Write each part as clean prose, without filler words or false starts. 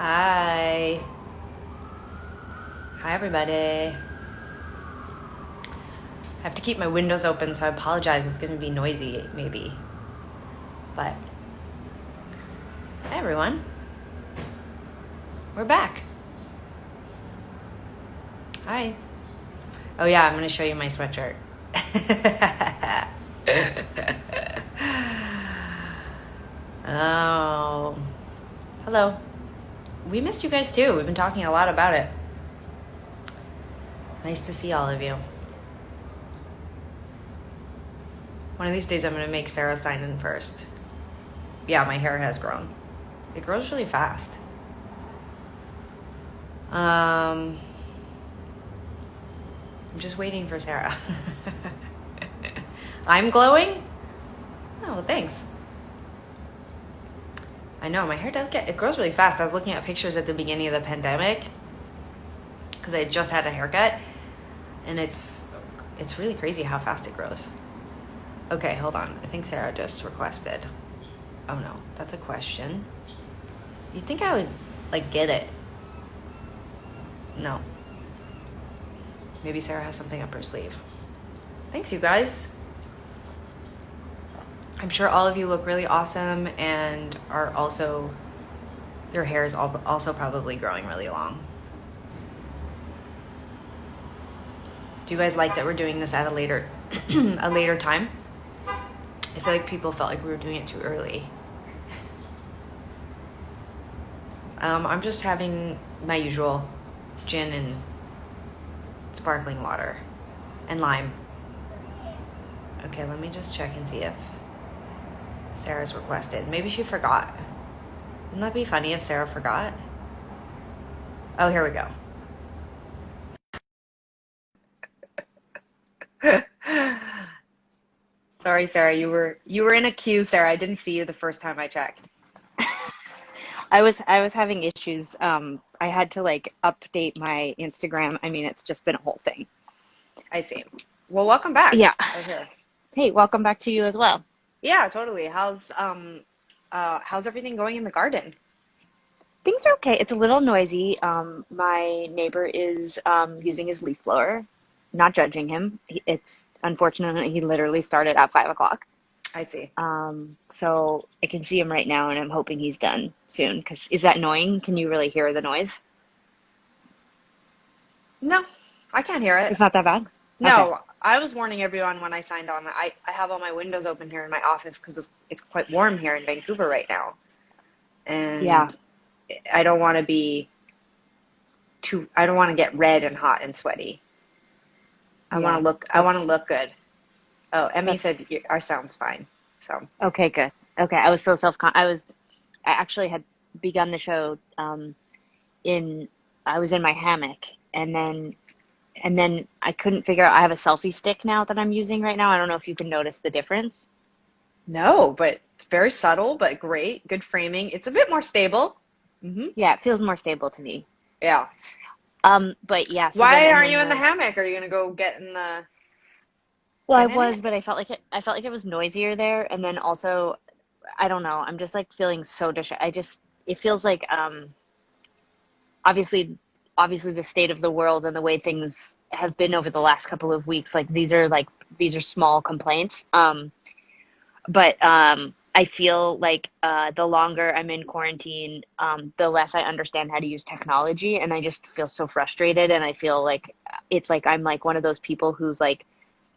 Hi. Hi, everybody. I have to keep my windows open, so I apologize. It's going to be noisy, maybe. But, hi, everyone. We're back. Hi. Oh, yeah, I'm going to show you my sweatshirt. Oh. Hello. We missed you guys, too. We've been talking a lot about it. Nice to see all of you. One of these days, I'm going to make Sarah sign in first. Yeah, my hair has grown. It grows really fast. I'm just waiting for Sarah. I'm glowing? Oh, well, thanks. I know, my hair it grows really fast. I was looking at pictures at the beginning of the pandemic because I had just had a haircut, and it's really crazy how fast it grows. Okay, hold on. I think Sarah just requested. Oh no, that's a question. You'd think I would, get it. No. Maybe Sarah has something up her sleeve. Thanks, you guys. I'm sure all of you look really awesome and are also, your hair is also probably growing really long. Do you guys like that we're doing this at a later time? I feel like people felt like we were doing it too early. I'm just having my usual gin and sparkling water and lime. Okay, let me just check and see if Sarah's requested. Maybe she forgot. Wouldn't that be funny if Sarah forgot? Oh, here we go. Sorry, Sarah. You were in a queue, Sarah. I didn't see you the first time I checked. I was having issues. I had to update my Instagram. I mean, it's just been a whole thing. I see. Well, welcome back. Yeah. Oh, here. Hey, welcome back to you as well. Yeah, totally. How's everything going in the garden? Things are okay. It's a little noisy. My neighbor is using his leaf blower. Not judging him. It's unfortunately he literally started at 5 o'clock. I see. So I can see him right now, and I'm hoping he's done soon. Because is that annoying? Can you really hear the noise? No, I can't hear it. It's not that bad. Okay. No, I was warning everyone when I signed on. I have all my windows open here in my office because it's quite warm here in Vancouver right now, Yeah. and I don't want to be I don't want to get red and hot and sweaty. Yeah. I want to That's look good. Oh, Emmy said that's our sound's fine. So, Okay, good. Okay, I was so I actually had begun the show in, I was in my hammock, and then I couldn't figure out, I have a selfie stick now that I'm using right now. I don't know if you can notice the difference. no, but it's very subtle, but great. Good framing. It's a bit more stable. Yeah, it feels more stable to me. Yeah. But yeah, Why and aren't then you in the hammock? Are you gonna go well, I get in was, it? but I felt like it was noisier there, and then also, I don't know, I'm just feeling so it feels like, obviously the state of the world and the way things have been over the last couple of weeks, these are small complaints, but I feel like the longer I'm in quarantine, the less I understand how to use technology, and I just feel so frustrated, and I feel like it's like I'm like one of those people who's like,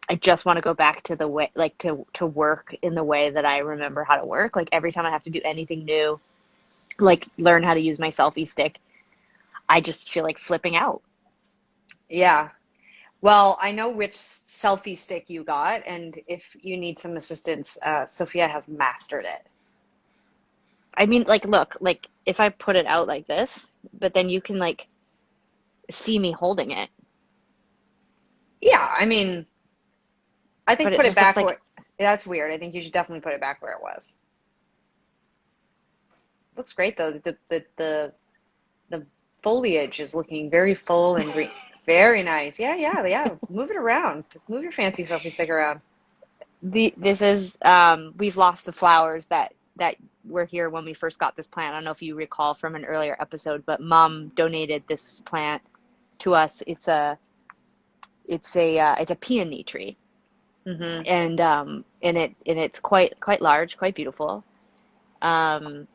I just want to go back to the way, to work in the way that I remember how to work. Like every time I have to do anything new, like learn how to use my selfie stick, I just feel like flipping out. Yeah. Well, I know which selfie stick you got, and if you need some assistance, Sophia has mastered it. I mean, look, if I put it out like this, but then you can see me holding it, Yeah, I mean, I but think it put it just looks back like, where that's weird. I think you should definitely put it back where it was. Looks great though. The foliage is looking very full and green. Very nice. Yeah, yeah, yeah. Move it around. Move your fancy selfie stick around. this is we've lost the flowers that that were here when we first got this plant. I don't know if you recall from an earlier episode, but Mom donated this plant to us. It's a peony tree, Mm-hmm. and it's quite large, quite beautiful. Um,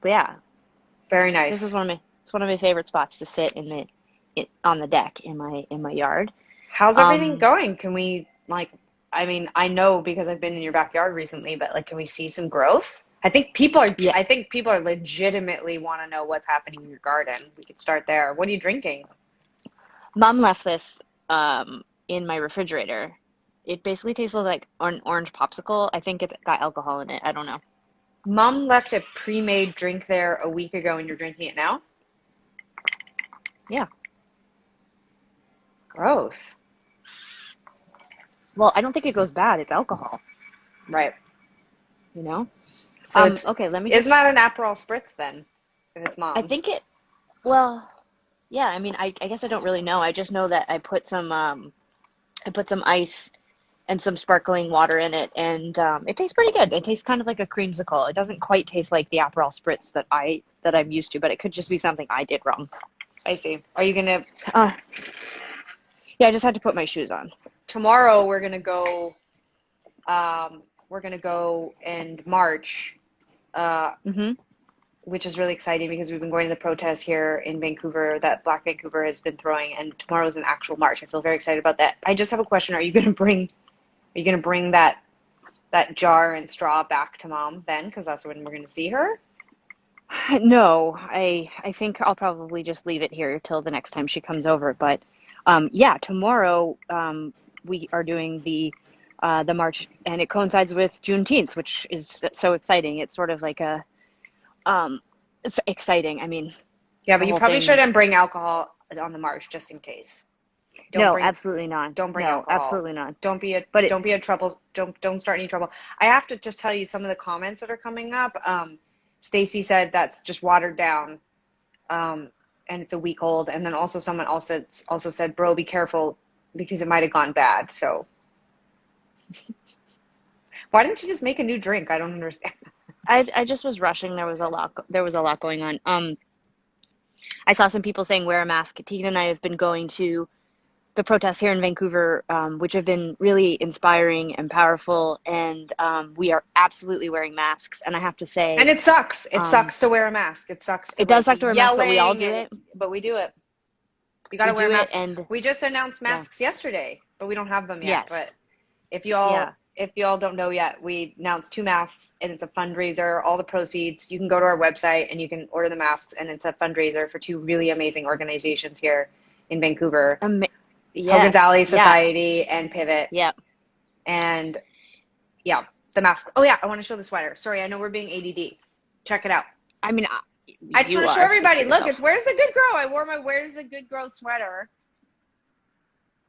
but yeah, Very this is nice. one of my favorite spots to sit on the deck in my yard. How's everything Um, going? Can we like, I mean, I know because I've been in your backyard recently, but like, can we see some growth? yeah, I think people are legitimately want to know what's happening in your garden. We could start there. What are you drinking? Mom left this in my refrigerator. It basically tastes like an orange popsicle. I think it's got alcohol in it. I don't know. Mom left a pre-made drink there a week ago and you're drinking it now? Yeah. Gross. Well, I don't think it goes bad. It's alcohol, Right. you know? So Okay, let me it's not just, an Aperol Spritz then, if it's I mom's. think well, yeah, I mean, I guess I don't really know. I just know that I put some ice and some sparkling water in it, and it tastes pretty good. It tastes kind of like a creamsicle. It doesn't quite taste like the Aperol Spritz that I'm used to, but it could just be something I did wrong. I see. Are you gonna Uh, yeah, I just had to put my shoes on. tomorrow we're gonna go and march, uh, Hmm. which is really exciting because we've been going to the protest here in Vancouver that Black Vancouver has been throwing, and tomorrow's an actual march. I feel very excited about that. I just have a question. Are you gonna bring that jar and straw back to mom then? Because that's when we're gonna see her. No, I think I'll probably just leave it here till the next time she comes over. But yeah, tomorrow we are doing the march, and it coincides with Juneteenth, which is so exciting. It's sort of like it's exciting. I mean, Yeah, the but you whole probably thing. shouldn't bring alcohol on the march just in case. Don't No, bring absolutely not. don't bring No, alcohol. absolutely not. But Don't be a trouble. Don't start any trouble. I have to just tell you some of the comments that are coming up. Stacy said that's just watered down, and it's a week old. And then also someone also said, "Bro, be careful because it might have gone bad." So why didn't you just make a new drink? I don't understand. I just was rushing. There was a lot going on. I saw some people saying wear a mask. Tegan and I have been going to the protests here in Vancouver, which have been really inspiring and powerful. And we are absolutely wearing masks. And I have to And say, it sucks. It um, sucks to wear a mask. It sucks to it does like suck be to wear a mask, but we all yelling do and it. but we do it. We got We to wear do a it, mask. and We just announced yeah, masks yesterday, but we don't have them yet. But yes, yeah. if y'all don't know yet, we announced two masks and it's a fundraiser. All the proceeds, you can go to our website and you can order the masks and it's a fundraiser for two really amazing organizations here in Vancouver, Um, Hogan's yes, Alley yeah, Society and Pivot. yeah. And yeah, the mask. Oh yeah, I want to show the sweater. Sorry, I know we're being ADD. Check it out. I mean, I just you want to show are. Speak for everybody. Look, it's yourself. Where's the Good Girl. I wore my Where's the Good Girl sweater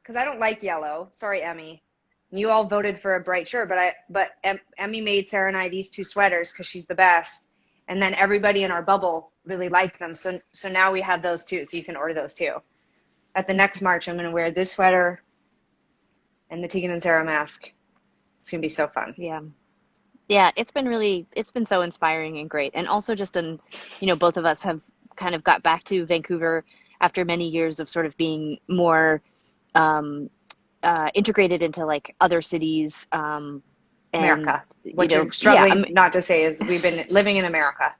because I don't like yellow. Sorry, Emmy. You all voted for a bright shirt, but Emmy made Sarah and I these two sweaters because she's the best, and then everybody in our bubble really liked them. So now we have those two, so you can order those too. At the next march, I'm gonna wear this sweater and the Tegan and Sarah mask. It's gonna be so fun. Yeah. Yeah, it's been so inspiring and great. And also just both of us have kind of got back to Vancouver after many years of sort of being more um, integrated into like other cities. And, America. What you're yeah, struggling not to say is we've been living in America.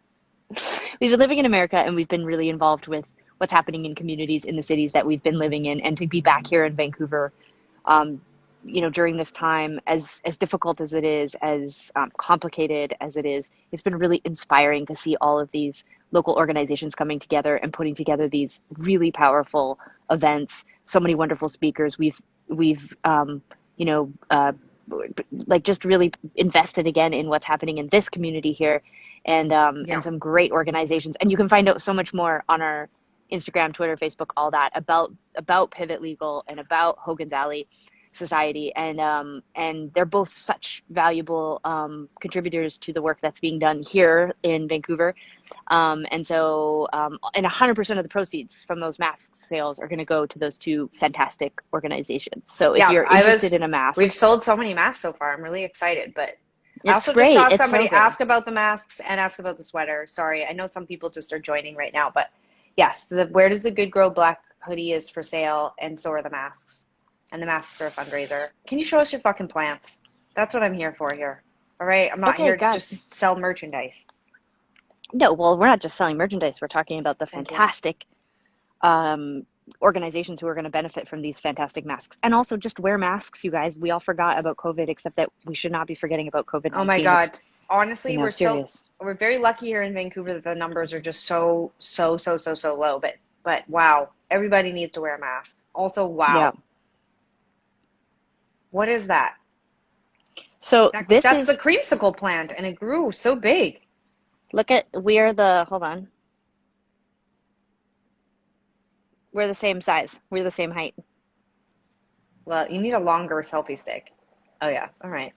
we've been living in America and we've been really involved with what's happening in communities in the cities that we've been living in. And to be back here in Vancouver, um, during this time, as difficult as it is, as complicated as it is, it's been really inspiring to see all of these local organizations coming together and putting together these really powerful events. So many wonderful speakers. We've you know like just really invested again in what's happening in this community here, and Yeah. some great organizations. And you can find out so much more on our Instagram, Twitter, Facebook, all that about Pivot Legal and about Hogan's Alley Society, and they're both such valuable contributors to the work that's being done here in Vancouver. And 100% of the proceeds from those mask sales are going to go to those two fantastic organizations. So if Yeah, you're interested in a we've mask, sold so many masks so far. I'm really excited, but I It's also just great. saw It's so somebody good. ask about the masks and ask about the sweater. Sorry, I know some people just are joining right now, but yes, the Where Does the Good Grow Black hoodie is for sale, and so are the masks. And the masks are a fundraiser. Can you show us your fucking plants? That's what I'm here for here. All right, I'm not Okay, here to God. just sell merchandise. No, well, we're not just selling merchandise. We're talking about the Thank you. fantastic um, organizations who are going to benefit from these fantastic masks. And also just wear masks, you guys. We all forgot about COVID, except that we should not be forgetting about Oh my COVID-19. It's, God. Honestly, serious. we're very lucky here in Vancouver that the numbers are just so low. But wow, everybody needs to wear a mask. Also, Yeah. wow. What is that? So this That's the is, creamsicle plant, and it grew so big. hold on. We're the same size. We're the same height. Well, you need a longer selfie stick. Oh yeah, all right.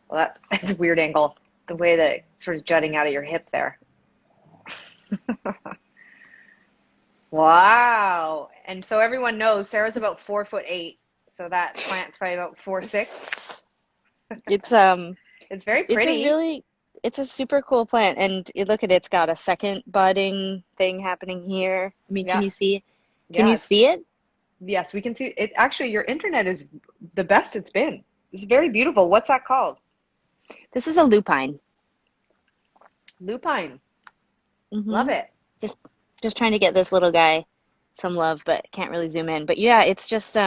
Well, that's a weird angle. The way that it's sort of jutting out of your hip there. Wow. And so everyone knows Sarah's about 4'8", so that plant's probably about 4'6". It's It's very it's a pretty. really it's a super cool plant, and you look at it, it's got a second budding thing happening here. I mean, Yeah. can Yeah, you see it? yes, we can see it. Actually, your internet is the best it's been. It's very beautiful. What's that called? This is a lupine. Lupine. Love Hmm. it. Just just trying to get this little guy some love, but can't really zoom in. But yeah, it's just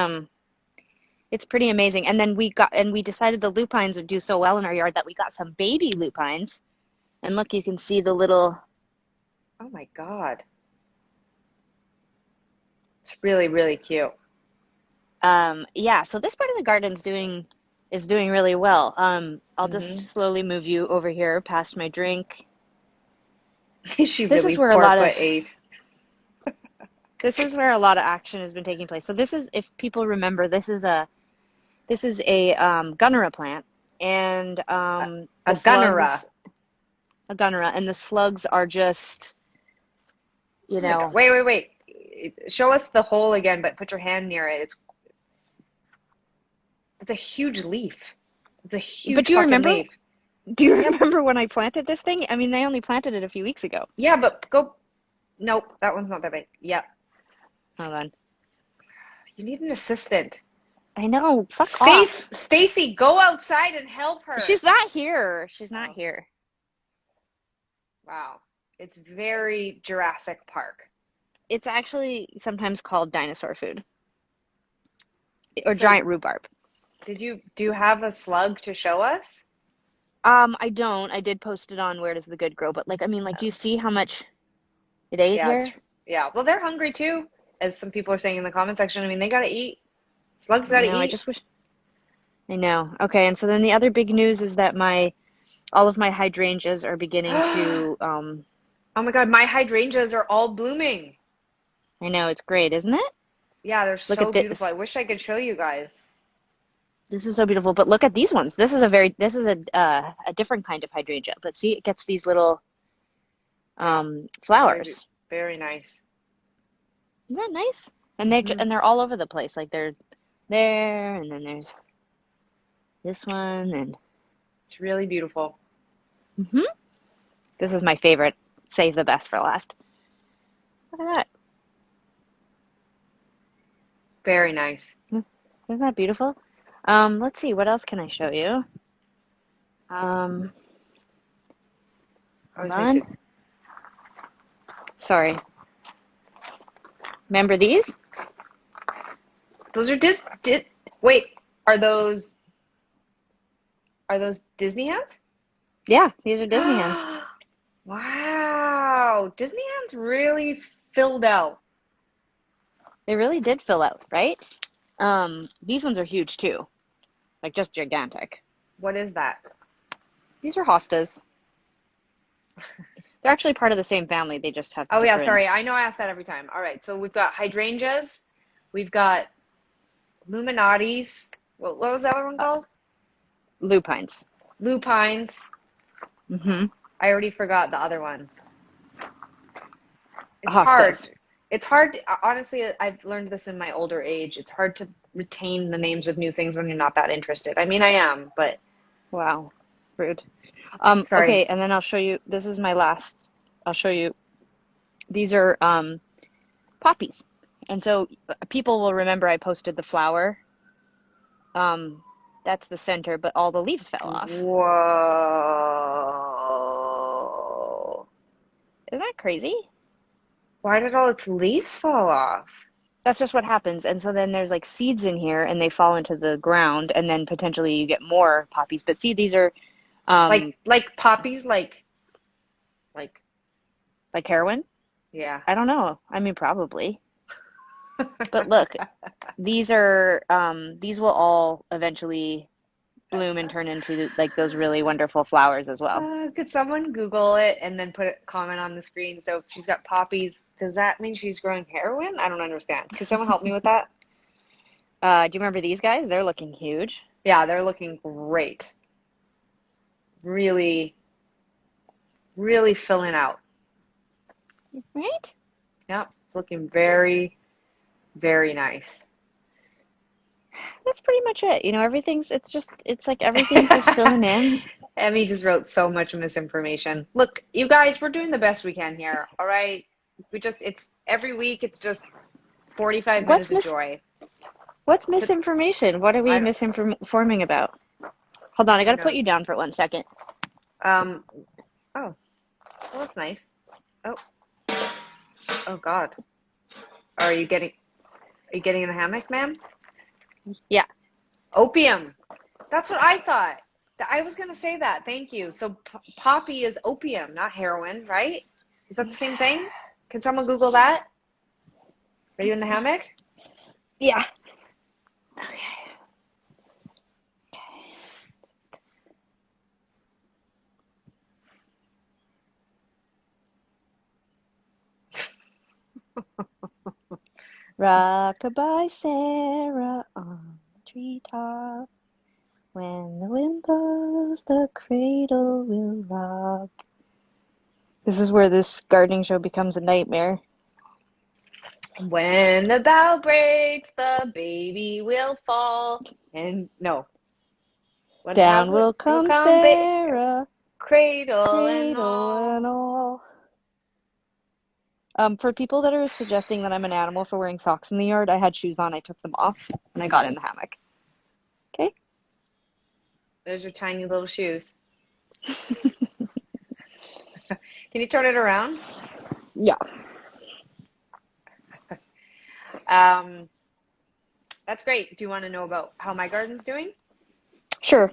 it's pretty amazing. And then we decided the lupines would do so well in our yard that we got some baby lupines. And look, you can see the little Oh my God. It's really, really cute. yeah, so this part of the garden's doing really well. I'll just Hmm. slowly move you over here past my drink. Is she This is really where a four lot foot of eight? this is where a lot of action has been taking place. So this is, if people remember, this is a gunnera plant, and A, the a gunnera. slugs, a gunnera, and the slugs are just, you Oh my God. know, Wait. Show us the hole again, but put your hand near it. It's a huge leaf. It's a but huge fucking leaf. do you Yep. remember when I planted this thing? I mean, they only planted it a few weeks ago. Yeah, but go. Nope, that one's not that big. Yep. Hold on. You need an assistant. I know, fuck off. Stacy, go outside and help her. She's not here. She's not Oh, here. wow. It's very Jurassic Park. It's actually sometimes called dinosaur food or So, giant rhubarb. do you have a slug to show us? I don't. I did post it on Where Does the Good Grow, but like, I mean, like, do you see how much it ate Yeah, here? yeah. Well, they're hungry too, as some people are saying in the comment section. I mean, they gotta eat. Slugs I gotta know. I eat. just wish. I know. Okay, and so then the other big news is that my all of my hydrangeas are beginning Oh to. my God, my hydrangeas are all blooming. I know, it's great, isn't it? Yeah, they're Look at so beautiful. this. I wish I could show you guys. This is so beautiful. But look at these ones. This is a different kind of hydrangea. But see, it gets these little Yeah, very, flowers. very nice. Isn't that nice? Hmm. And they're all over the place. Like they're there, and then there's this one, and It's really beautiful. hmm this is my favorite. Save the best for last. Look at that. Very nice. Isn't that beautiful? Let's see. What else can I show you? Um, hold Always makes on. it. Sorry. Remember these? Those are Wait, are those Disney hats? Yeah, these are Disney hens. Wow, Disney hands really filled out. They really did fill out, right? These ones are huge too, like just gigantic. What is that? These are hostas. They're actually part of the same family. They just have Oh yeah, different sorry. I know I ask that every time. All right, so we've got hydrangeas, we've got Illuminatis. What was the other one uh, called? lupines. Lupines. Mm-hmm. I already forgot the other one. It's hard. Hostas. It's hard. Honestly, I've learned this in my older age. It's hard to retain the names of new things when you're not that interested. I mean, I am, but Wow. Rude. Sorry. Okay, and then I'll show you. This is my last. I'll show you. These are poppies, and so people will remember I posted the flower. Um, that's the center, but all the leaves fell off. Whoa. Isn't that crazy? Why did all its leaves fall off? That's just what happens. And so then there's like seeds in here, and they fall into the ground, and then potentially you get more poppies. But see, these are um, Like poppies, like, like heroin. yeah. I don't know. I mean, probably. But look, these will all eventually bloom and turn into like those really wonderful flowers as well. Could someone Google it and then put a comment on the screen? So if she's got poppies, does that mean she's growing heroin? I don't understand. Could someone help me with that? Do you remember these guys? They're looking huge. Yeah, they're looking great. Really, really filling out. Right? Yep, looking very, very nice. That's pretty much it. You know, it's like everything's just filling in. Emmy just wrote so much misinformation. Look, you guys, we're doing the best we can here, all right? It's every week, it's just 45 What's minutes of mis joy. what's To, misinformation? What are we I don't, misinforming about? Hold on, I who gotta put you knows? down for 1 second. Um, oh, well, that's nice. Oh, oh God. Are you getting in the hammock, ma'am? Yeah. Opium. That's what I thought. I was gonna say that. Thank you. So poppy is opium, not heroin, right? Is that the same thing? Can someone Google that? Are you in the hammock? Yeah. Okay. Rockabye Sarah on the treetop. When the wind blows, the cradle will rock. This is where this gardening show becomes a nightmare. When the bough breaks, the baby will fall. And no, what? How's Down it? will Will come come Sarah, cradle and cradle and all. all. For people that are suggesting that I'm an animal for wearing socks in the yard, I had shoes on, I took them off, and I got in the hammock. Okay? Those are tiny little shoes. Can you turn it around? Yeah. Um, that's great. Do you want to know about how my garden's doing? Sure.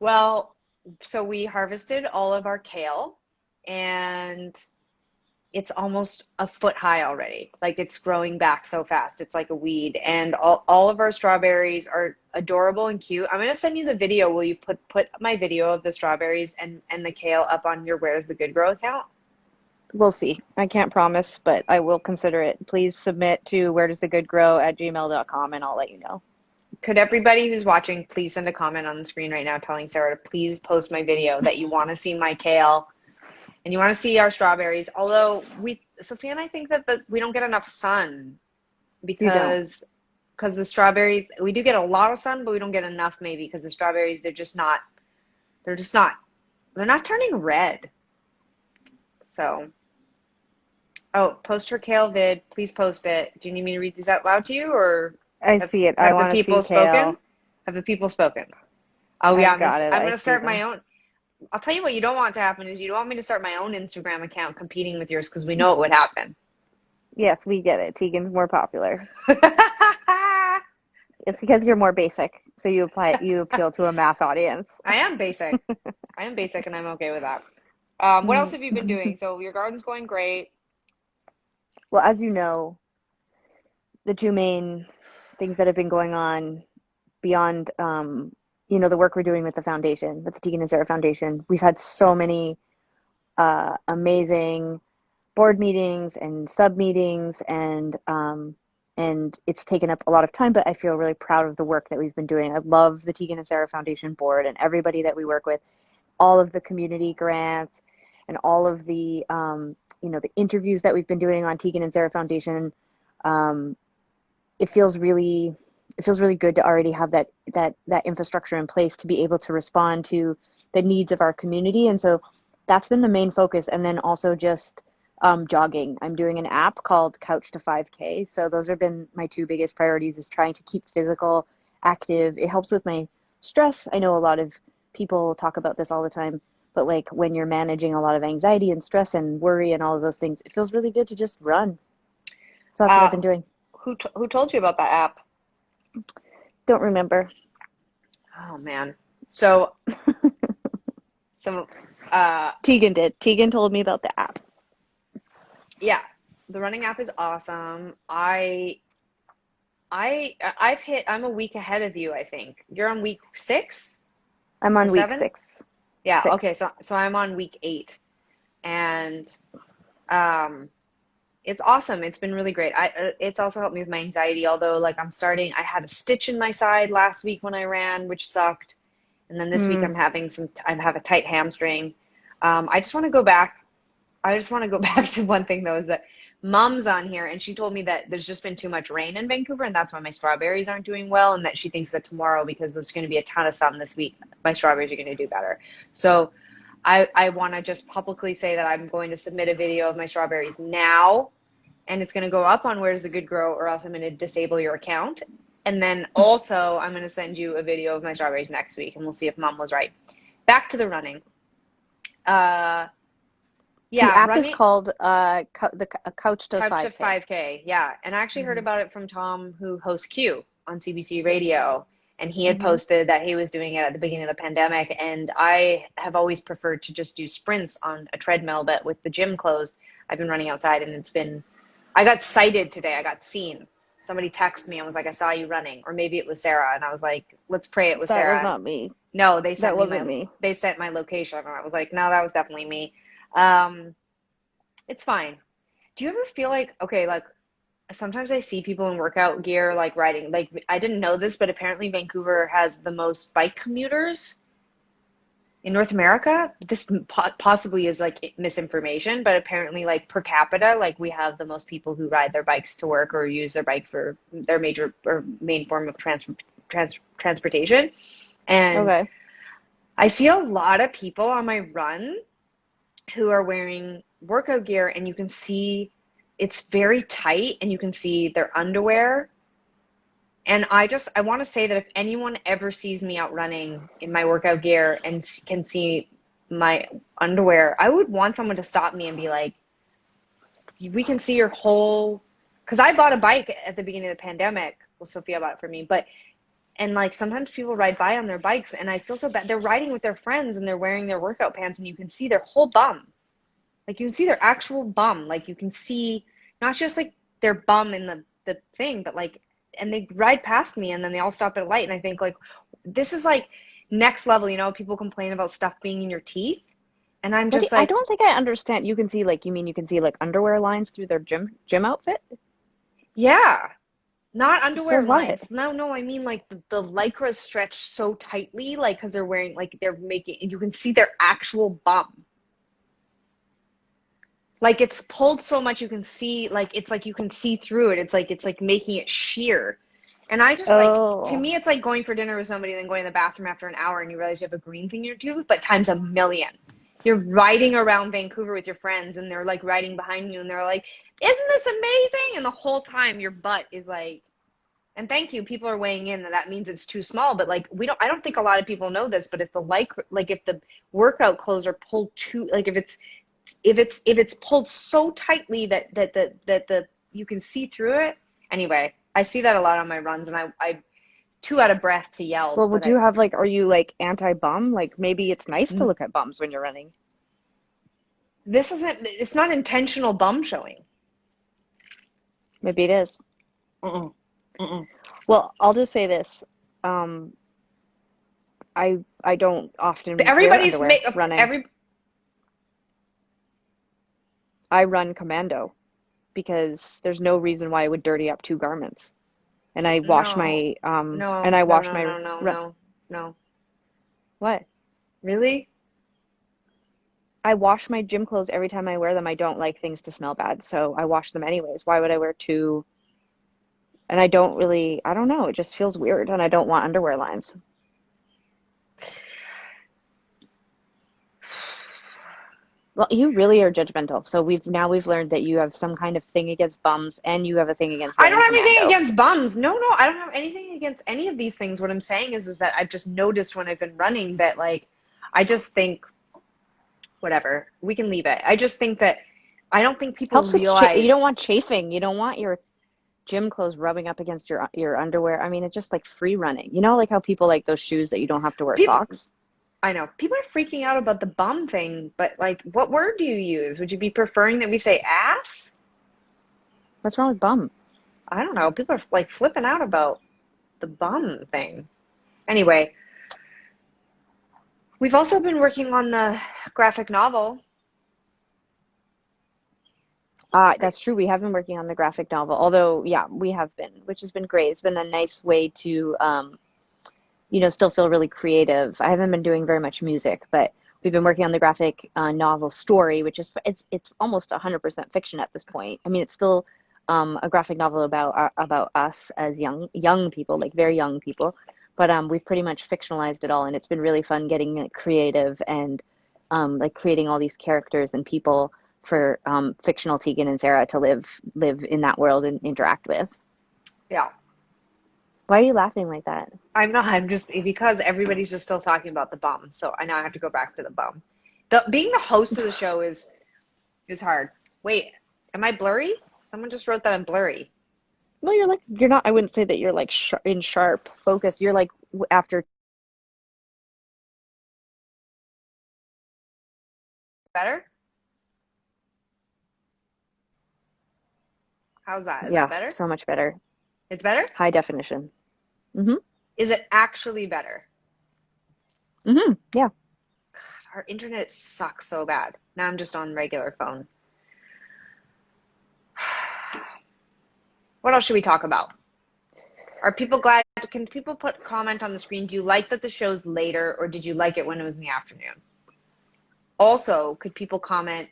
Well, so we harvested all of our kale and it's almost a foot high already. Like it's growing back so fast. It's like a weed. And all of our strawberries are adorable and cute. I'm gonna send you the video. Will you put my video of the strawberries and the kale up on your Where's the Good Grow account? We'll see. I can't promise, but I will consider it. Please submit to wheredoesthegoodgrow@gmail.com and I'll let you know. Could everybody who's watching please send a comment on the screen right now telling Sarah to please post my video that you want to see my kale and you want to see our strawberries. Although Sophia and I think that we don't get enough sun You don't. because the strawberries, we do get a lot of sun, but we don't get enough maybe because the strawberries, they're just not, they're not turning red. So, oh, post her kale vid. Please post it. Do you need me to read these out loud to you or I have, see it. I have the want to see people spoken? kale. Have the people spoken? Oh yeah, I've got it. I'm I gonna see start them. my own. I'll tell you what you don't want to happen is you don't want me to start my own Instagram account competing with yours because we know it would happen. Yes, we get it. Tegan's more popular. It's because you're more basic, so you appeal to a mass audience. I am basic. I am basic and I'm okay with that. What else Mm. have you been doing? So your garden's going great. Well, as you know, the two main things that have been going on beyond, the work we're doing with the foundation, with the Tegan and Sarah Foundation, we've had so many amazing board meetings and sub meetings, and it's taken up a lot of time. But I feel really proud of the work that we've been doing. I love the Tegan and Sarah Foundation board and everybody that we work with, all of the community grants, and all of the interviews that we've been doing on Tegan and Sarah Foundation. It feels really it feels really good to already have that infrastructure in place to be able to respond to the needs of our community. And so that's been the main focus. And then also just jogging. I'm doing an app called Couch to 5K. So those have been my two biggest priorities, is trying to keep physical active. It helps with my stress. I know a lot of people talk about this all the time, but like when you're managing a lot of anxiety and stress and worry and all of those things, it feels really good to just run. So that's what I've Uh, been doing. who told you about that app? Don't remember. Oh man. So so Tegan did. Tegan told me about the app. yeah, the running app is awesome. I've hit, I'm a week ahead of you, I think. You're on week 6 I'm or on week 7? six. Yeah, okay, Six. so I'm on week 8. And um it's awesome. It's been really great. It's also helped me with my anxiety, although like I had a stitch in my side last week when I ran, which sucked. And then this week Mm. I have a tight hamstring. I just want to go back. I just want to go back to one thing though, is that mom's on here and she told me that there's just been too much rain in Vancouver and that's why my strawberries aren't doing well, and that she thinks that tomorrow, because there's going to be a ton of sun this week, my strawberries are going to do better. So I want to just publicly say that I'm going to submit a video of my strawberries now, and it's going to go up on Where's the Good Grow, or else I'm going to disable your account. And then also I'm going to send you a video of my strawberries next week, and we'll see if mom was right. Back to the running. Uh, The yeah, app is running. called Couch to Couch to 5K. 5K. Yeah. And I actually heard Mm-hmm. about it from Tom, who hosts Q on CBC Radio. And he had Mm-hmm. posted that he was doing it at the beginning of the pandemic. And I have always preferred to just do sprints on a treadmill, but with the gym closed, I've been running outside, and I got sighted today. I got seen. Somebody texted me and was like, I saw you running. Or maybe it was Sarah. And I was like, let's pray it was That was Sarah. not me. No, That wasn't me. they sent my location. And I was like, no, that was definitely me. Um, it's fine. Do you ever feel like, okay, like sometimes I see people in workout gear like riding, like I didn't know this, but apparently Vancouver has the most bike commuters in North America. This possibly is like misinformation, but apparently like per capita, like we have the most people who ride their bikes to work or use their bike for their major or main form of transportation. And Okay. I see a lot of people on my run who are wearing workout gear, and you can see it's very tight and you can see their underwear. And I want to say that if anyone ever sees me out running in my workout gear and can see my underwear, I would want someone to stop me and be like, we can see your whole, because I bought a bike at the beginning of the pandemic. Well, Sophia bought it for me, but and like sometimes people ride by on their bikes and I feel so bad. They're riding with their friends and they're wearing their workout pants and you can see their whole bum. Like you can see their actual bum. Like you can see not just like their bum in the thing, but like, and they ride past me and then they all stop at a light. And I think like, this is like next level, you know, people complain about stuff being in your teeth. And I'm What do just I like, don't think I understand. You can see like you mean you can see like underwear lines through their gym outfit? yeah, not So underwear what? lines. No, no, I mean like the lycra stretched so tightly, like because they're wearing, like they're making, you can see their actual bum. Like it's pulled so much you can see, like it's like you can see through it. It's like making it sheer. And I just like, to Oh. me it's like going for dinner with somebody and then going to the bathroom after an hour and you realize you have a green thing in your tooth, but times a million. You're riding around Vancouver with your friends and they're like riding behind you and they're like, isn't this amazing? And the whole time your butt is like, and thank you, people are weighing in that means it's too small, but like I don't think a lot of people know this, but if the like if the workout clothes are pulled too, like if it's pulled so tightly that the you can see through it. Anyway, I see that a lot on my runs, and I too out of breath to yell, Well, but would you have like, are you like anti-bum? Like maybe it's nice to look at bums when you're running. this isn't. It's not intentional bum showing. Maybe it is. Mm-mm, mm-mm. Well, I'll just say this. Um, I don't But often wear everybody's underwear running. every. I run commando because there's no reason why I would dirty up two garments. And I wash No, my no, no, no, no, no, run. no, no. What? Really? I wash my gym clothes every time I wear them. I don't like things to smell bad, so I wash them anyways. Why would I wear two And I don't know, it just feels weird and I don't want underwear lines. Well, you really are judgmental. So we've learned that you have some kind of thing against bums and you have a thing against I don't running have anything commando. against bums. No, no, I don't have anything against any of these things. What I'm saying is that I've just noticed when I've been running that like I just think whatever, we can leave it. I just think that I don't think people Helps with you don't realize want chafing. You don't want your gym clothes rubbing up against your underwear. I mean, it's just like free running. You know, like how people like those shoes that you don't have to wear people socks. I know people are freaking out about the bum thing, but like what word do you use? Would you be preferring that we say ass? What's wrong with bum? I don't know. People are like flipping out about the bum thing. Anyway, we've also been working on the graphic novel. That's true. We have been working on the graphic novel, although, yeah, we have been, which has been great. It's been a nice way to, still feel really creative. I haven't been doing very much music, but we've been working on the graphic novel story, which is it's almost 100% fiction at this point. I mean, it's still a graphic novel about us as young people, like very young people, but we've pretty much fictionalized it all, and it's been really fun getting creative and like creating all these characters and people for fictional Tegan and Sarah to live in that world and interact with. Yeah. Why are you laughing like that? I'm not. I'm just because everybody's just still talking about the bum. So I now have to go back to the bum. Being the host of the show is hard. Wait, am I blurry? Someone just wrote that I'm blurry. Well, you're not. I wouldn't say that you're like in sharp focus. You're like after. Better? How's that? Is that Yeah, better? so much better. It's better? High definition. Mm-hmm. Is it actually better? Mm-hmm. Yeah. Our internet sucks so bad. Now I'm just on regular phone. What else should we talk about? Are people glad? Can people put comment on the screen? Do you like that the show's later, or did you like it when it was in the afternoon? Also, could people comment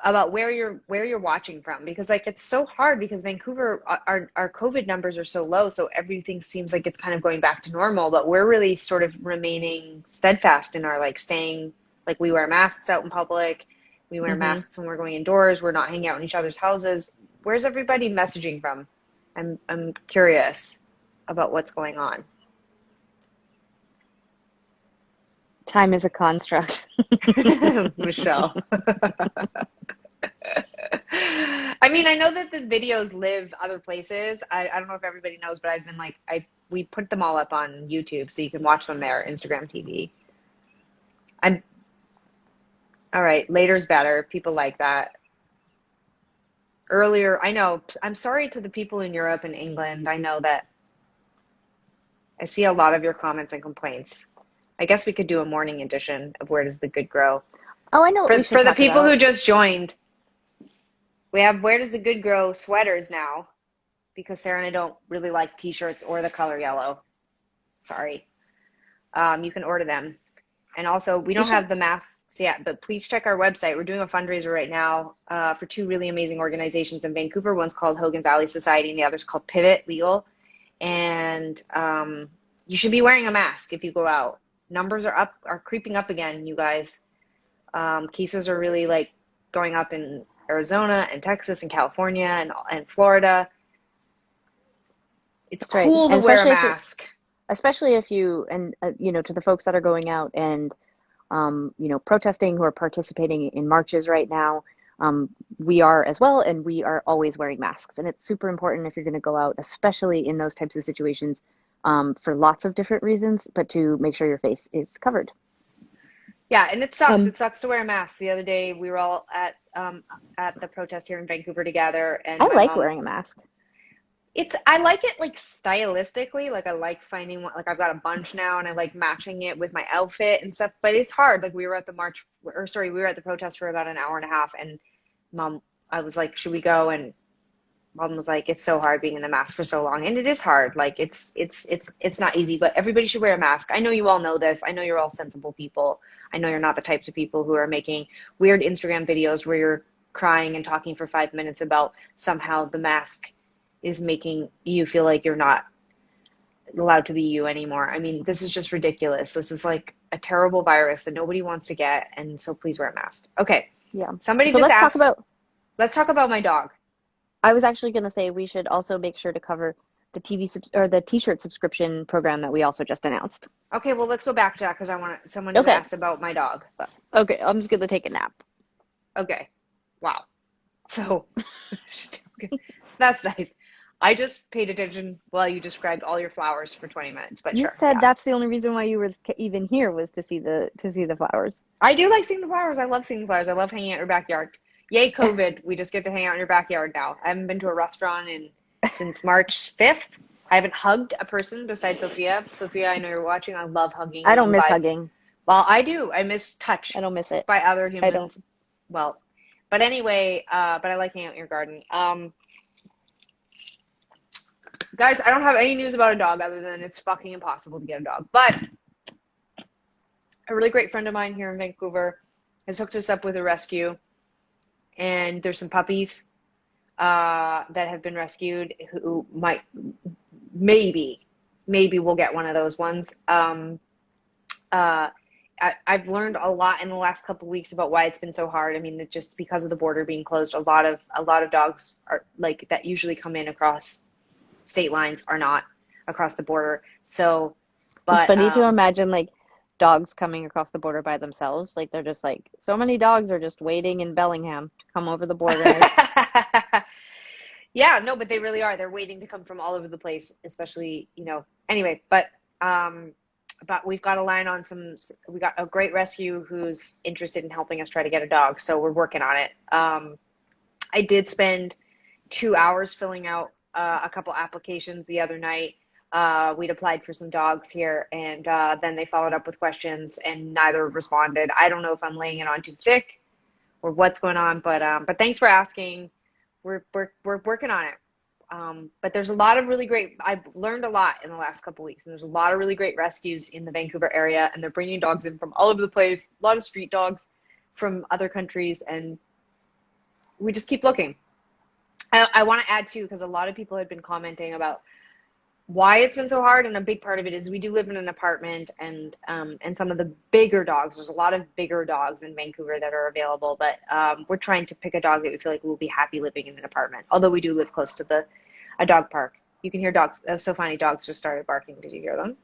about where you're watching from? Because like it's so hard because Vancouver, our COVID numbers are so low, so everything seems like it's kind of going back to normal, but we're really sort of remaining steadfast in our like staying, like we wear masks out in public, we wear Mm-hmm. masks when we're going indoors, we're not hanging out in each other's houses. Where's everybody messaging from? I'm curious about what's going on. Time is a construct. Michelle. I mean, I know that the videos live other places. I don't know if everybody knows, but I've been like, we put them all up on YouTube so you can watch them there, Instagram TV. I'm all right. Later's better. People like that. Earlier, I know. I'm sorry to the people in Europe and England. I know that I see a lot of your comments and complaints. I guess we could do a morning edition of Where Does the Good Grow? Oh, I know what we should For the talk people who about. just joined, we have Where Does the Good Grow sweaters now because Sarah and I don't really like t-shirts or the color yellow. Sorry. You can order them. And also, we We don't should. have the masks yet, but please check our website. We're doing a fundraiser right now for two really amazing organizations in Vancouver. One's called Hogan's Alley Society, and the other's called Pivot Legal. And you should be wearing a mask if you go out. Numbers are creeping up again, you guys. Cases are really like going up in Arizona and Texas and California and Florida. It's That's right, cool to and wear a mask. especially if you and to the folks that are going out and protesting, who are participating in marches right now. We are as well, and we are always wearing masks. And it's super important if you're going to go out, especially in those types of situations, for lots of different reasons, but to make sure your face is covered. Yeah, and it sucks. Um, It sucks to wear a mask. The other day, we were all at the protest here in Vancouver together, and I my like mom. wearing a mask. I like it like stylistically. Like I like finding one. Like I've got a bunch now, and I like matching it with my outfit and stuff. But it's hard. Like we were at the march, or sorry, we were at the protest for about an hour and a half, and mom, I was like, should we go? And mom was like, it's so hard being in the mask for so long, and it is hard. Like it's not easy, but everybody should wear a mask. I know you all know this. I know you're all sensible people. I know you're not the types of people who are making weird Instagram videos where you're crying and talking for 5 minutes about somehow the mask is making you feel like you're not allowed to be you anymore. I mean, this is just ridiculous. This is like a terrible virus that nobody wants to get, and so please wear a mask. Okay. Yeah. Somebody So just asked, let's talk about my dog. I was actually going to say we should also make sure to cover the or the t-shirt subscription program that we also just announced. Okay, well, let's go back to that because someone just Okay. asked about my dog. Okay, I'm just going to take a nap. Okay. Wow. So that's nice. I just paid attention while you described all your flowers for 20 minutes, but You sure. said Yeah. that's the only reason why you were even here was to see the flowers. I do like seeing the flowers. I love seeing the flowers. I love hanging out in your backyard. Yay, COVID. We just get to hang out in your backyard now. I haven't been to a restaurant since March 5th. I haven't hugged a person besides Sophia. Sophia, I know you're watching. I love hugging. I don't miss hugging. Well, I do. I miss touch. I don't miss it. By other humans. I don't. Well, but anyway, but I like hanging out in your garden. Guys, I don't have any news about a dog other than it's fucking impossible to get a dog. But a really great friend of mine here in Vancouver has hooked us up with a rescue. And there's some puppies that have been rescued who might, maybe we'll get one of those ones. I've learned a lot in the last couple of weeks about why it's been so hard. I mean, just because of the border being closed, a lot of dogs are like that usually come in across state lines are not across the border. So, but it's funny to imagine like dogs coming across the border by themselves. Like they're just like so many dogs are just waiting in Bellingham to come over the border. Yeah, no, but they really are. They're waiting to come from all over the place, especially, anyway, but we've got a line on we got a great rescue who's interested in helping us try to get a dog. So we're working on it. I did spend 2 hours filling out a couple applications the other night. We'd applied for some dogs here, and then they followed up with questions, and neither responded. I don't know if I'm laying it on too thick or what's going on, but thanks for asking. We're working on it. But there's a lot of really great. I've learned a lot in the last couple of weeks, and there's a lot of really great rescues in the Vancouver area, and they're bringing dogs in from all over the place. A lot of street dogs from other countries, and we just keep looking. I want to add too, because a lot of people had been commenting about why it's been so hard, and a big part of it is we do live in an apartment, and some of the bigger dogs. There's a lot of bigger dogs in Vancouver that are available, but we're trying to pick a dog that we feel like we'll be happy living in an apartment. Although we do live close to a dog park. You can hear dogs. That's so funny. Dogs just started barking. Did you hear them?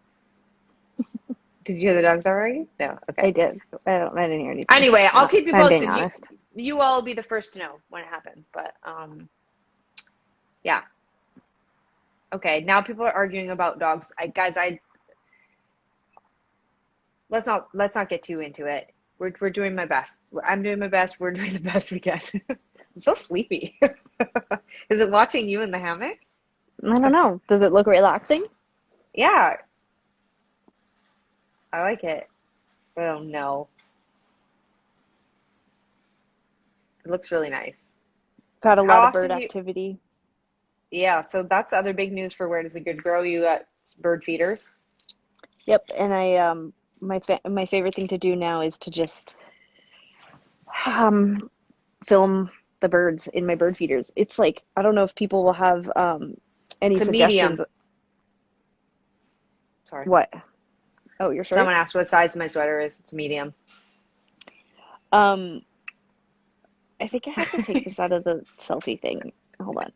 Did you hear the dogs already? No. Okay. I did. I didn't hear anything. Anyway, I'll keep you posted. I'm being honest. You all will be the first to know when it happens, but yeah. Okay, now people are arguing about dogs. Let's not get too into it. We're doing my best. I'm doing my best. We're doing the best we can. I'm so sleepy. Is it watching you in the hammock? I don't know. Does it look relaxing? Yeah. I like it. Oh no. It looks really nice. Got a lot of bird activity. Yeah, so that's other big news for Where Does It Good Grow? You got bird feeders. Yep, and I my favorite thing to do now is to just film the birds in my bird feeders. It's like I don't know if people will have any suggestions. Medium. Sorry. What? Oh, you're sure? Someone asked what size my sweater is. It's medium. I think I have to take this out of the selfie thing. Hold on.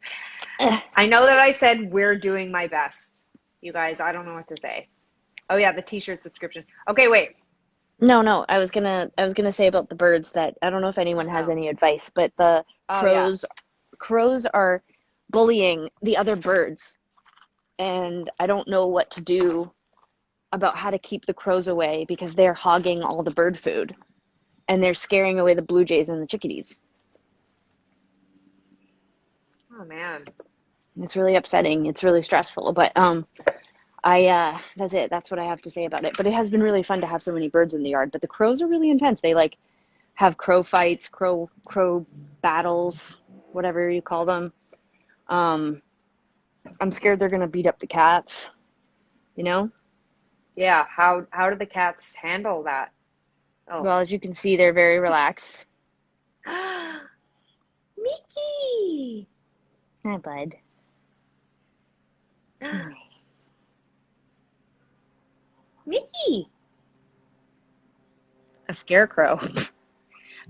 I know that I said we're doing my best. You guys, I don't know what to say. Oh yeah, the t-shirt subscription. Okay, wait. No. I was gonna say about the birds that I don't know if anyone has any advice, but the crows are bullying the other birds, and I don't know what to do about how to keep the crows away because they're hogging all the bird food, and they're scaring away the blue jays and the chickadees. Oh man, it's really upsetting. It's really stressful, but that's it. That's what I have to say about it. But it has been really fun to have so many birds in the yard. But the crows are really intense. They like have crow fights, crow battles, whatever you call them. I'm scared they're gonna beat up the cats. You know? Yeah. How do the cats handle that? Oh. Well, as you can see, they're very relaxed. Mickey. Hi, bud. Mickey, a scarecrow.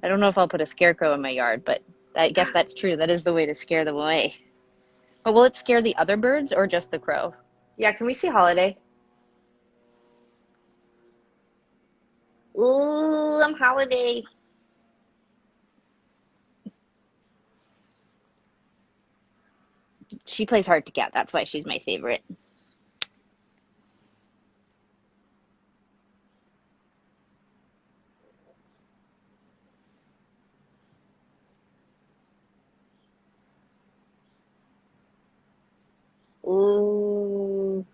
I don't know if I'll put a scarecrow in my yard, but I guess that's true. That is the way to scare them away. But will it scare the other birds or just the crow? Yeah, can we see Holiday? Ooh, I'm Holiday. She plays hard to get. That's why she's my favorite. Ooh.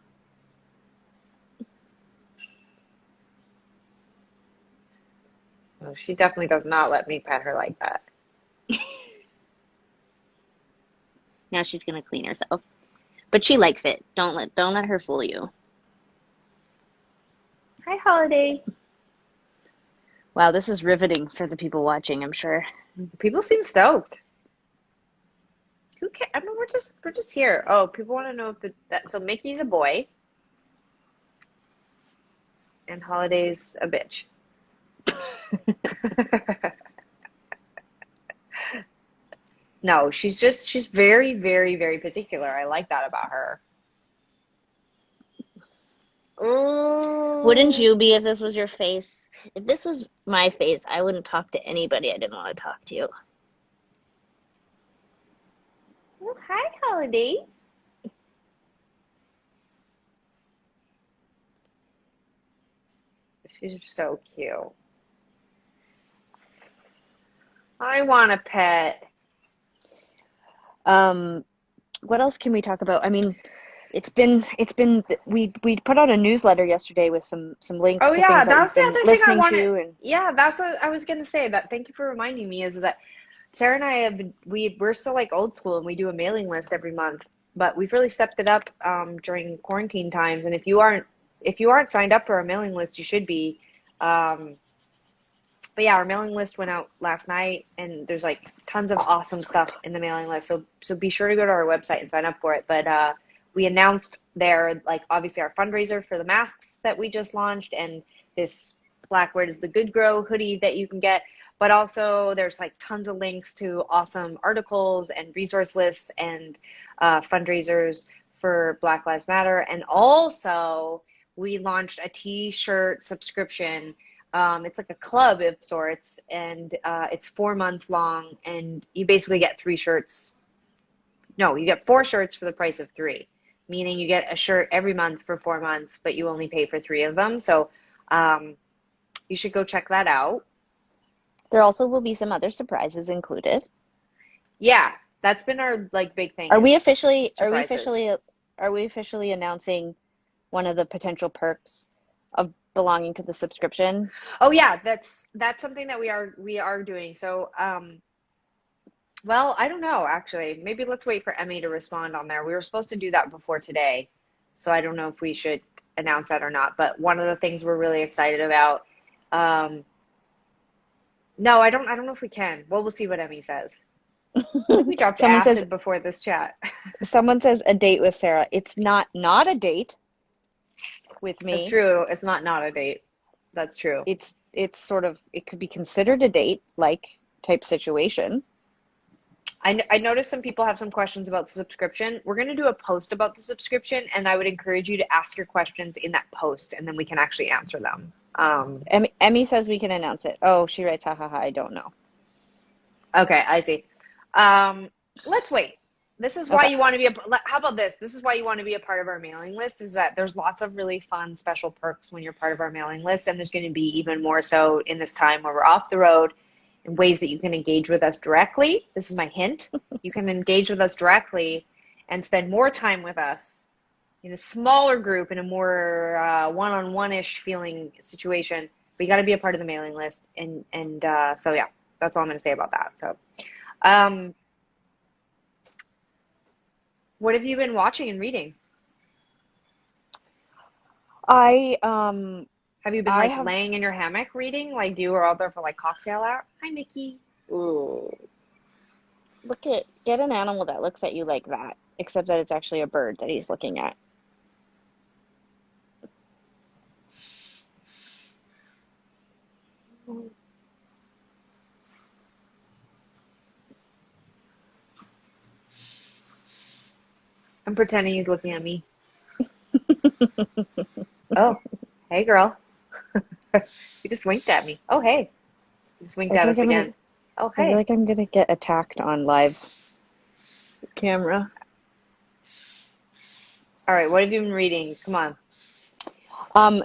Oh, she definitely does not let me pet her like that. Now she's gonna clean herself. But she likes it. Don't let her fool you. Hi, Holiday. Wow, this is riveting for the people watching, I'm sure. People seem stoked. Who cares? I mean, we're just here. Oh, people want to know if so Mickey's a boy and Holiday's a bitch. No, she's very, very, very particular. I like that about her. Wouldn't Ooh. you be if this was your face? If this was my face, I wouldn't talk to anybody I didn't want to talk to. Oh, hi, Holiday. She's so cute. I want a pet. Um, what else can we talk about? I mean, it's been we put out a newsletter yesterday with some links Oh to yeah, things that that was we've the been other thing I listening wanted. to, and Yeah, that's what I was gonna say. That thank you for reminding me is that Sarah and I have we're still like old school and we do a mailing list every month, but we've really stepped it up during quarantine times. And if you aren't signed up for our mailing list, you should be. Um, but yeah, our mailing list went out last night, and there's like tons of awesome stuff in the mailing list. So be sure to go to our website and sign up for it. But we announced there, like obviously our fundraiser for the masks that we just launched, and this Black Where Does the Good Grow hoodie that you can get. But also there's like tons of links to awesome articles and resource lists and fundraisers for Black Lives Matter. And also we launched a t-shirt subscription. It's like a club of sorts, and it's 4 months long, and you basically get three shirts. No, you get four shirts for the price of three, meaning you get a shirt every month for 4 months, but you only pay for three of them. So um, you should go check that out. there also will be some other surprises included. Yeah, that's been our like big thing Are we is officially are we surprises. officially are we officially announcing one of the potential perks of belonging to the subscription? Oh yeah, that's something that we are doing. So well, I don't know actually. Maybe let's wait for Emmy to respond on there. We were supposed to do that before today, so I don't know if we should announce that or not. But one of the things we're really excited about, um, no, I don't know if we can. Well, we'll see what Emmy says. I think we dropped Someone says acid before this chat. someone says a date with Sarah. It's not a date with That's me. true. It's not a date. That's true. It's sort of, it could be considered a date like type situation. I noticed some people have some questions about the subscription. We're going to do a post about the subscription, and I would encourage you to ask your questions in that post, and then we can actually answer them. Emmy says we can announce it. Oh, she writes, ha ha ha, I don't know. Okay, I see. Um, let's wait. This is why Okay. you want to be how about this? This is why you want to be a part of our mailing list is that there's lots of really fun special perks when you're part of our mailing list, and there's going to be even more so in this time where we're off the road in ways that you can engage with us directly. This is my hint. You can engage with us directly and spend more time with us in a smaller group in a more one-on-one-ish feeling situation. But you got to be a part of the mailing list, and so yeah, that's all I'm going to say about that. So. Um, what have you been watching and reading? I um Have you been I like have laying in your hammock reading? Like, you were out there for like cocktail hour? Hi, Mickey. Ooh, get an animal that looks at you like that, except that it's actually a bird that he's looking at. I'm pretending he's looking at me. Oh, hey, girl. You just winked at me. Oh, hey. You just winked I at feel like us I'm gonna again. Oh, I feel hey. like I'm gonna get attacked on live camera. All right, what have you been reading? Come on.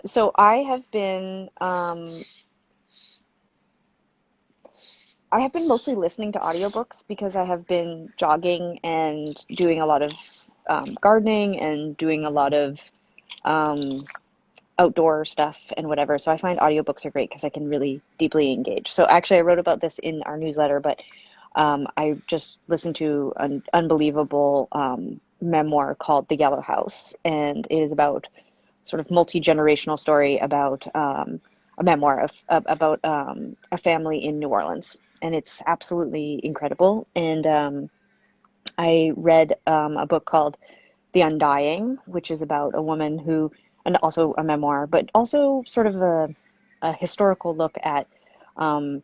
So I have been mostly listening to audiobooks because I have been jogging and doing a lot of gardening and doing a lot of um, outdoor stuff and whatever. So I find audiobooks are great because I can really deeply engage. So actually, I wrote about this in our newsletter, but I just listened to an unbelievable memoir called The Yellow House, and it is about sort of multi-generational story about a memoir about a family in New Orleans, and it's absolutely incredible. And I read a book called The Undying, which is about a woman who, and also a memoir, but also sort of a historical look at um,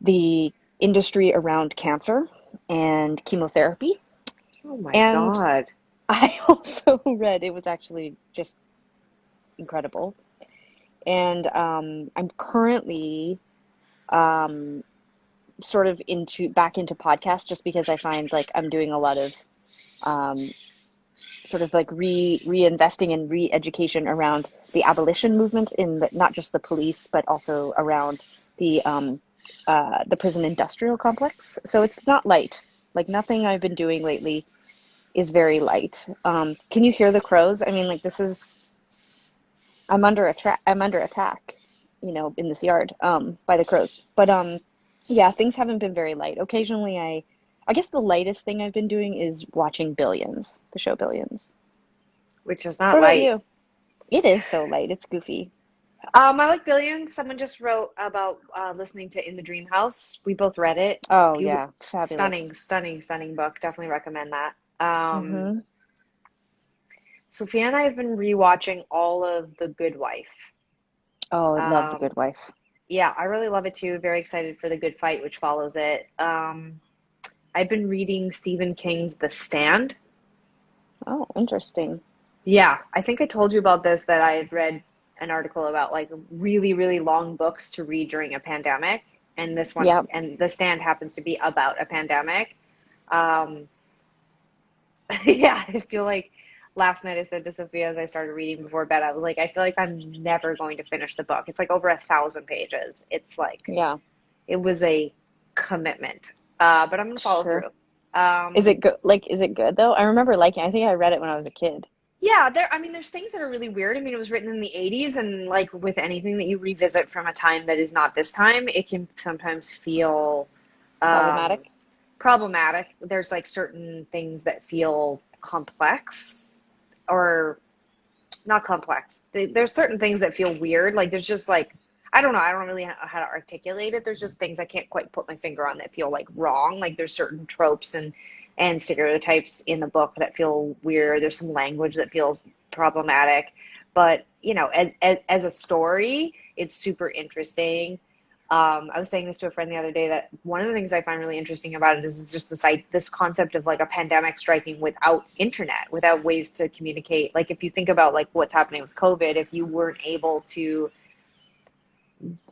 the industry around cancer and chemotherapy. Oh my And God. I also read, it was actually just incredible. And I'm currently um, sort of back into podcasts just because I find like I'm doing a lot of um, sort of like reinvesting and re-education around the abolition movement not just the police but also around the prison industrial complex. So it's not light. Like nothing I've been doing lately is very light. Can you hear the crows? I mean, like this is I'm under attack. I'm under attack, in this yard, by the crows. But yeah, things haven't been very light. Occasionally, I guess the lightest thing I've been doing is watching Billions, the show Billions. Which is What not about light. you? It is so light. It's goofy. I like Billions. Someone just wrote about listening to In the Dream House. We both read it. Oh Beautiful, yeah, fabulous. stunning, stunning, stunning book. Definitely recommend that. Um, Mm-hmm. Sophia and I have been rewatching all of The Good Wife. Oh, I love The Um, Good Wife. yeah, I really love it too. Very excited for The Good Fight, which follows it. I've been reading Stephen King's The Stand. Oh, interesting. Yeah, I think I told you about this that I had read an article about like really, really long books to read during a pandemic. And this one, Yep. and The Stand happens to be about a pandemic. Um, yeah, I feel like last night I said to Sophia as I started reading before bed, I was like, I feel like I'm never going to finish the book. It's like over 1,000 pages. It's like, Yeah. it was a commitment. But I'm gonna follow Sure. through. Is Um, it good? Like, is it good though? I remember liking. I think I read it when I was a kid. Yeah, I mean, there's things that are really weird. I mean, it was written in the 80s, and like with anything that you revisit from a time that is not this time, it can sometimes feel um, Problematic. problematic. There's like certain things that feel complex or not complex. There's certain things that feel weird. Like there's just like, I don't know, I don't really know how to articulate it. There's just things I can't quite put my finger on that feel like wrong. Like there's certain tropes and stereotypes in the book that feel weird. There's some language that feels problematic, but as a story, it's super interesting. I was saying this to a friend the other day that one of the things I find really interesting about it is just this concept of like a pandemic striking without internet, without ways to communicate. Like if you think about like what's happening with COVID, if you weren't able to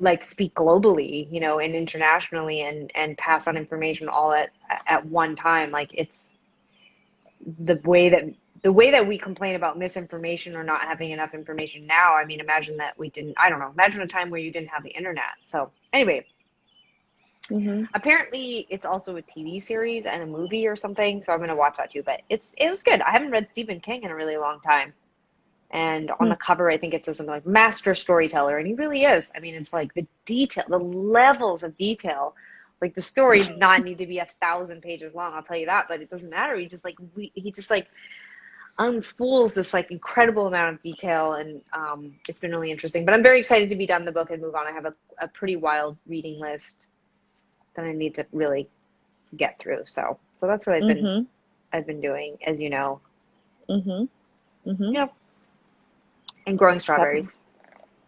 like speak globally, and internationally and pass on information all at one time, like it's the way that the way that we complain about misinformation or not having enough information now. I mean, imagine that we didn't, I don't know, imagine a time where you didn't have the internet. So anyway, Mm-hmm. apparently it's also a TV series and a movie or something, so I'm gonna watch that too. But it was good. I haven't read Stephen King in a really long time. And on Hmm. the cover, I think it says something like master storyteller, and he really is. I mean, it's like the detail, the levels of detail. Like the story did not need to be 1,000 pages long, I'll tell you that. But it doesn't matter. He just like unspools this like incredible amount of detail, and it's been really interesting. But I'm very excited to be done the book and move on. I have a pretty wild reading list that I need to really get through. So that's what Mm-hmm. I've been doing, as you know. Mm-hmm. Mm-hmm. Yep. And growing Fabulous. strawberries.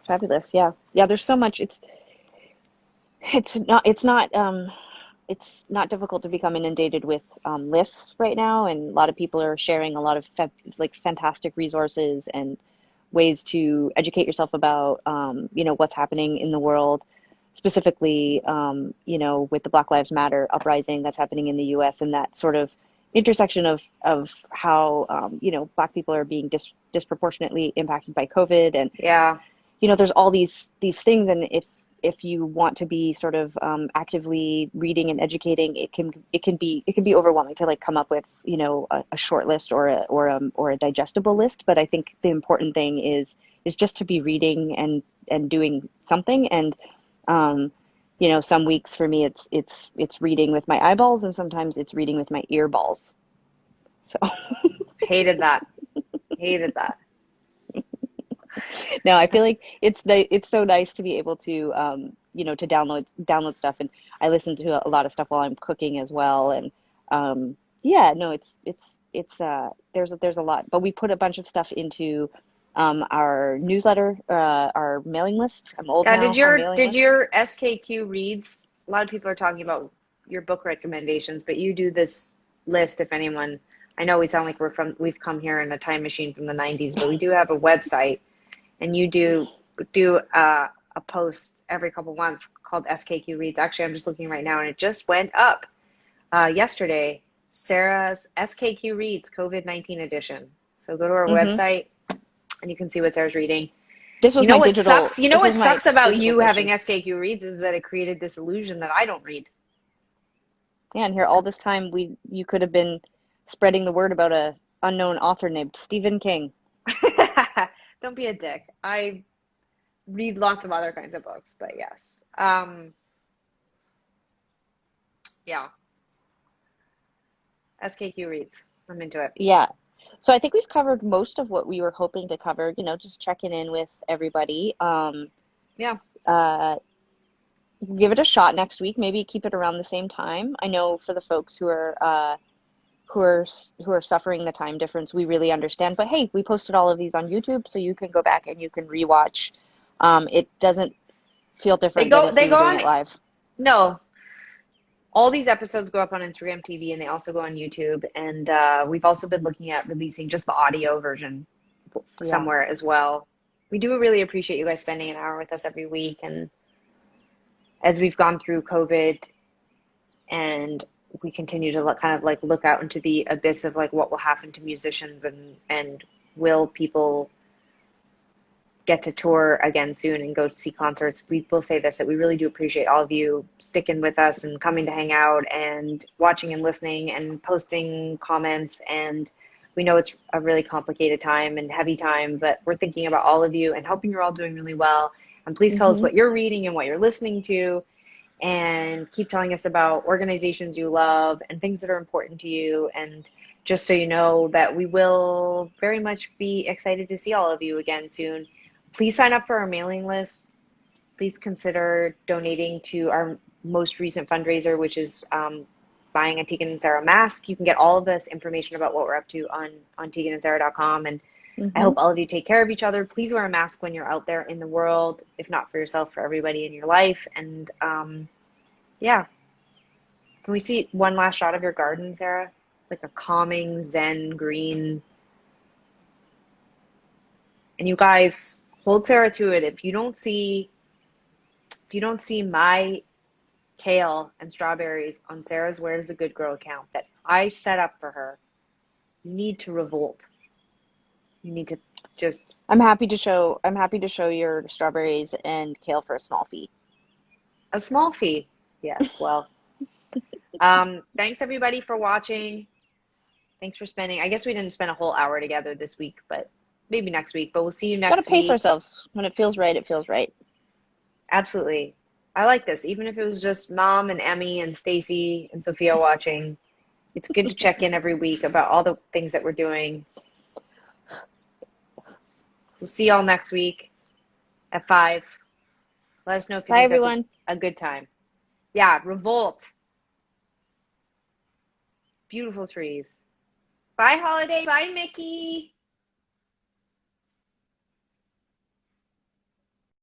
Fabulous. Yeah. Yeah. There's so much. it's not difficult to become inundated with lists right now, and a lot of people are sharing a lot of fantastic resources and ways to educate yourself about what's happening in the world, specifically with the Black Lives Matter uprising that's happening in the U.S. and that sort of intersection of how Black people are being disproportionately impacted by COVID, and Yeah. there's all these things, and if you want to be sort of actively reading and educating, it can be overwhelming to like come up with a short list or a digestible list. But I think the important thing is just to be reading and doing something. And some weeks for me it's reading with my eyeballs, and sometimes it's reading with my earballs. So Hated that. Hated that. no, I feel like it's so nice to be able to to download stuff, and I listen to a lot of stuff while I'm cooking as well. And yeah, no, there's a lot, but we put a bunch of stuff into our newsletter, our mailing list. I'm old Yeah, now, our mailing did list. your SKQ reads? A lot of people are talking about your book recommendations, but you do this list if anyone. I know we sound like we've come here in a time machine from the 90s, but we do have a website, and you do a post every couple months called SKQ Reads. Actually, I'm just looking right now, and it just went up yesterday. Sarah's SKQ Reads COVID-19 edition. So go to our Hmm. website, and you can see what Sarah's reading. This was You know my what digital. sucks? You know This what was my sucks about physical you having version. SKQ Reads is that it created this illusion that I don't read. Yeah, and here all this time you could have been spreading the word about a unknown author named Stephen King. Don't be a dick. I read lots of other kinds of books, but yes. Yeah. SKQ Reads. I'm into it. Yeah. So I think we've covered most of what we were hoping to cover, just checking in with everybody. Yeah. Uh, give it a shot next week. Maybe keep it around the same time. I know for the folks who are suffering the time difference, we really understand. But hey, we posted all of these on YouTube, so you can go back and you can rewatch. It doesn't feel different than if They we were go doing on it live. no. All these episodes go up on Instagram TV, and they also go on YouTube. And we've also been looking at releasing just the audio version Yeah. somewhere as well. We do really appreciate you guys spending an hour with us every week. And as we've gone through COVID, and we continue to kind of like look out into the abyss of like what will happen to musicians, and will people get to tour again soon and go see concerts. We will say this, that we really do appreciate all of you sticking with us and coming to hang out and watching and listening and posting comments. And we know it's a really complicated time and heavy time, but we're thinking about all of you and hoping you're all doing really well. And please tell us Hmm. what you're reading and what you're listening to, and keep telling us about organizations you love and things that are important to you. And just so you know that we will very much be excited to see all of you again soon. Please sign up for our mailing list. Please consider donating to our most recent fundraiser, which is buying a Tegan and Sarah mask. You can get all of this information about what we're up to on teganandsarah.com. And I Hmm. hope all of you take care of each other. Please wear a mask when you're out there in the world, if not for yourself, for everybody in your life. And yeah, can we see one last shot of your garden, Sarah? Like a calming, zen green. And you guys hold Sarah to it. If you don't see my kale and strawberries on Sarah's Where's the Good Girl account that I set up for her, you need to revolt. You need to just I'm happy to show your strawberries and kale for a small fee. a small fee. Yes, well. Thanks everybody for watching. Thanks for spending. I guess we didn't spend a whole hour together this week, but maybe next week. But we'll see you Gotta next pace week. ourselves. When it feels right, it feels right. Absolutely. I like this. Even if it was just Mom and Emmy and Stacy and Sophia watching, it's good to check in every week about all the things that we're doing. We'll see y'all next week at 5. Let us know if you Bye, think that's everyone. a good time. Yeah, revolt. Beautiful trees. Bye, Holiday. Bye, Mickey.